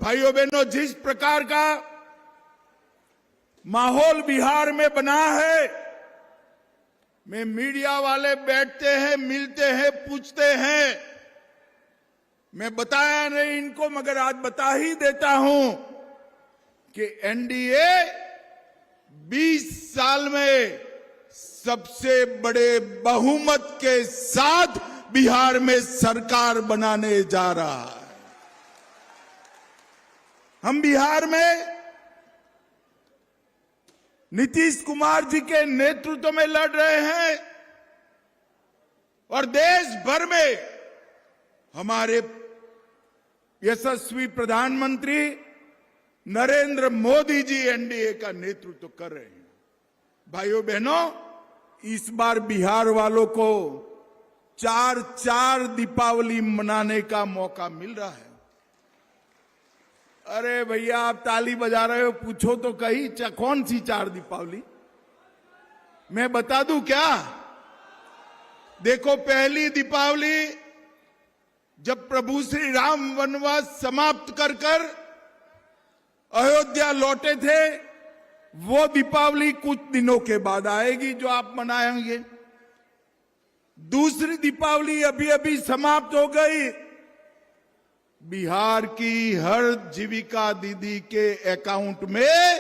भाइयों बहनों, जिस प्रकार का माहौल बिहार में बना है, में मीडिया वाले बैठते हैं, मिलते हैं, पूछते हैं। मैं बताया नहीं इनको, मगर आज बता ही देता हूं कि एनडीए 20 साल में सबसे बड़े बहुमत के साथ बिहार में सरकार बनाने जा रहा है। हम बिहार में नीतीश कुमार जी के नेतृत्व में लड़ रहे हैं और देश भर में हमारे यशस्वी प्रधानमंत्री नरेंद्र मोदी जी एनडीए का नेतृत्व कर रहे हैं। भाइयों बहनों, इस बार बिहार वालों को चार दीपावली मनाने का मौका मिल रहा है। अरे भैया, आप ताली बजा रहे हो, पूछो तो कहीं कौन सी 4 दीपावली? मैं बता दूं क्या? देखो, पहली दीपावली जब प्रभु श्री राम वनवास समाप्त कर अयोध्या लौटे थे, वो दीपावली कुछ दिनों के बाद आएगी जो आप मनाएंगे। दूसरी दीपावली अभी अभी समाप्त हो गई। बिहार की हर जीविका दीदी के अकाउंट में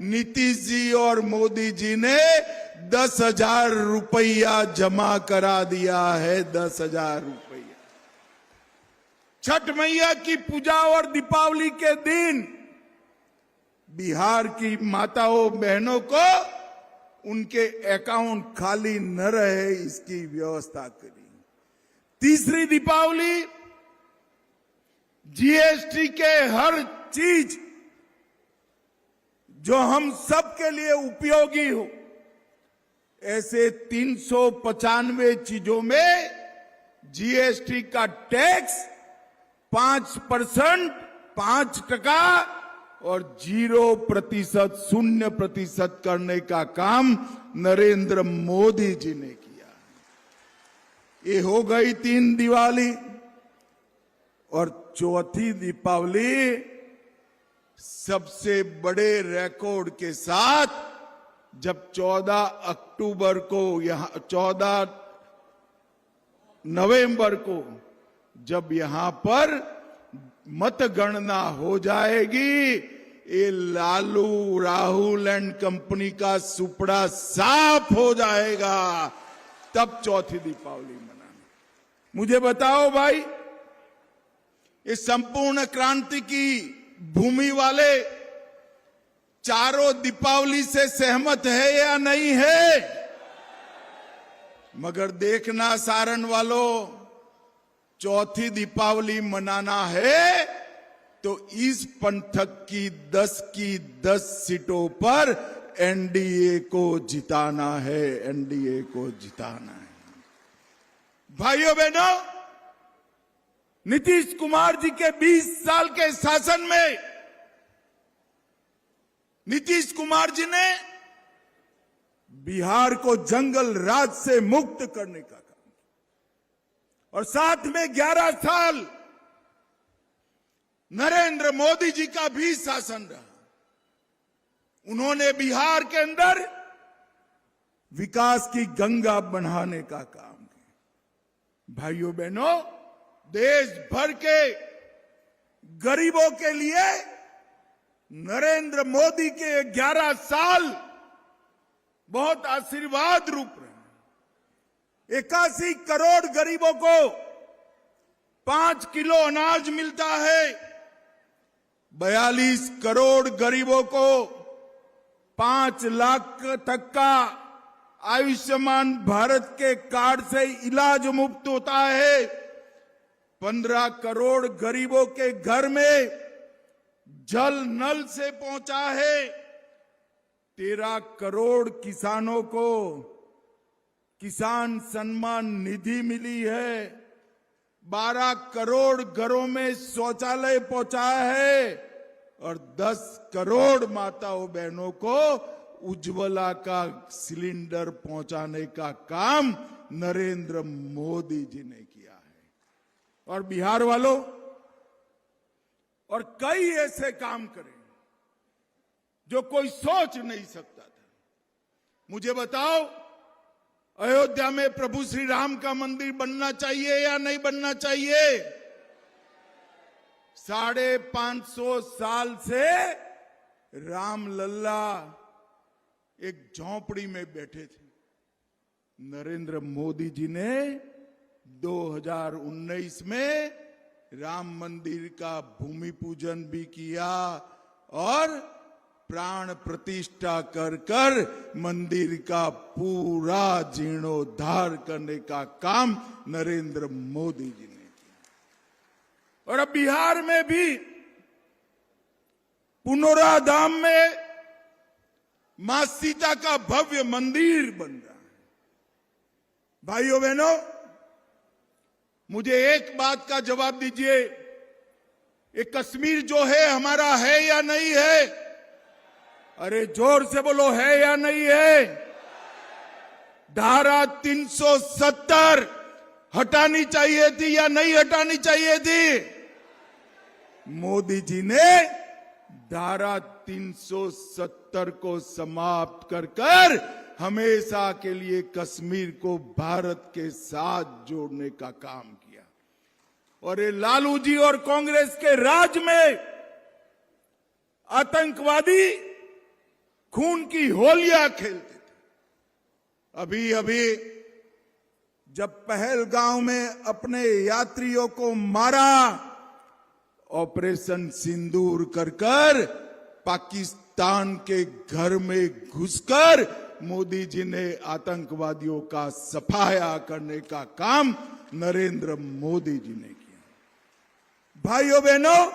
नीतीश जी और मोदी जी ने 10,000 रुपया जमा करा दिया है। 10,000 रुपया। छठ मैया की पूजा और दीपावली के दिन बिहार की माताओं बहनों को उनके अकाउंट खाली न रहे, इसकी व्यवस्था करी। तीसरी दीपावली जीएसटी के हर चीज जो हम सब के लिए उपयोगी हो, ऐसे 395 चीजों में जीएसटी का टैक्स 5%, 5% और 0%, 0% करने का काम नरेंद्र मोदी जी ने किया। ये हो गई 3 दिवाली। और चौथी दीपावली सबसे बड़े रिकॉर्ड के साथ, जब 14 अक्टूबर को, यहां 14 नवंबर को जब यहां पर मतगणना हो जाएगी, ये लालू राहुल एंड कंपनी का सुपड़ा साफ हो जाएगा। तब चौथी दीपावली मनाना। मुझे बताओ भाई, ये संपूर्ण क्रांति की भूमि वाले चारों दीपावली से सहमत है या नहीं है? मगर देखना सारण वालों, चौथी दीपावली मनाना है तो इस पंथक की 10 सीटों पर एनडीए को जिताना है। एनडीए को जिताना है। भाइयों बहनों, नीतीश कुमार जी के 20 साल के शासन में नीतीश कुमार जी ने बिहार को जंगल राज से मुक्त करने का काम, और साथ में 11 साल नरेंद्र मोदी जी का भी शासन रहा। उन्होंने बिहार के अंदर विकास की गंगा बढ़ाने का काम किया। भाइयों बहनों, देश भर के गरीबों के लिए नरेंद्र मोदी के 11 साल बहुत आशीर्वाद रूप रहे। 81 करोड़ गरीबों को 5 किलो अनाज मिलता है। 42 करोड़ गरीबों को 5 लाख तक का आयुष्मान भारत के कार्ड से इलाज मुफ्त होता है। 15 करोड़ गरीबों के घर में जल नल से पहुंचा है। 13 करोड़ किसानों को किसान सम्मान निधि मिली है। 12 करोड़ घरों में शौचालय पहुंचा है और 10 करोड़ माताओं बहनों को उज्ज्वला का सिलेंडर पहुंचाने का काम नरेंद्र मोदी जी ने किया है। और बिहार वालों, और कई ऐसे काम करे जो कोई सोच नहीं सकता था। मुझे बताओ, अयोध्या में प्रभु श्री राम का मंदिर बनना चाहिए या नहीं बनना चाहिए? 550 साल से राम लल्ला एक झोंपड़ी में बैठे थे। नरेंद्र मोदी जी ने 2019 में राम मंदिर का भूमि पूजन भी किया और प्राण प्रतिष्ठा कर कर मंदिर का पूरा जीर्णोद्धार करने का काम नरेंद्र मोदी जी ने किया। और अब बिहार में भी पुनौरा धाम में मां सीता का भव्य मंदिर बन रहा है। भाइयों बहनों, मुझे एक बात का जवाब दीजिए, ये कश्मीर जो है हमारा है या नहीं है? अरे जोर से बोलो, है या नहीं है? धारा 370 हटानी चाहिए थी या नहीं हटानी चाहिए थी? मोदी जी ने धारा 370 को समाप्त कर हमेशा के लिए कश्मीर को भारत के साथ जोड़ने का काम किया। और ये लालू जी और कांग्रेस के राज में आतंकवादी खून की होलियां खेलते थे। अभी अभी जब पहलगांव में अपने यात्रियों को मारा, ऑपरेशन सिंदूर कर पाकिस्तान के घर में घुसकर मोदी जी ने आतंकवादियों का सफाया करने का काम नरेंद्र मोदी जी ने किया। भाइयों बहनों,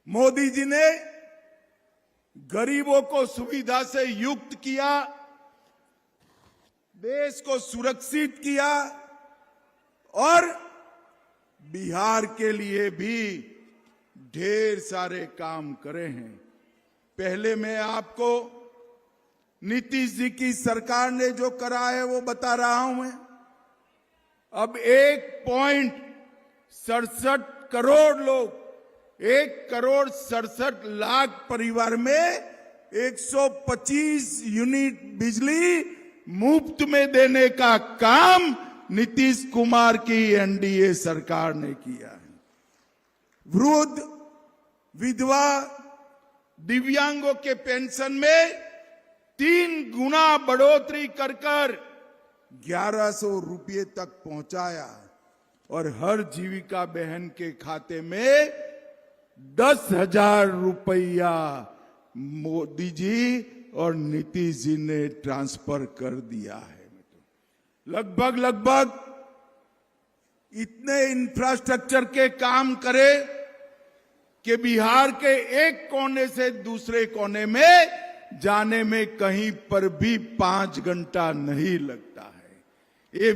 मोदी जी ने गरीबों को सुविधा से युक्त किया, देश को सुरक्षित किया और बिहार के लिए भी ढेर सारे काम करे हैं। पहले मैं आपको नीतीश जी की सरकार ने जो करा है वो बता रहा हूं मैं। अब 1.67 करोड़ लोग, 1,67,00,000 परिवार में 125 यूनिट बिजली मुफ्त में देने का काम नीतीश कुमार की एनडीए सरकार ने किया है। वृद्ध, विधवा, दिव्यांगों के पेंशन में 3 गुना बढ़ोतरी कर 1100 रुपये तक पहुंचाया और हर जीविका बहन के खाते में 10,000 रुपया मोदी जी और नीतीश जी ने ट्रांसफर कर दिया है। लगभग इतने इंफ्रास्ट्रक्चर के काम करे कि बिहार के एक कोने से दूसरे कोने में जाने में कहीं पर भी 5 घंटा नहीं लगता है। ये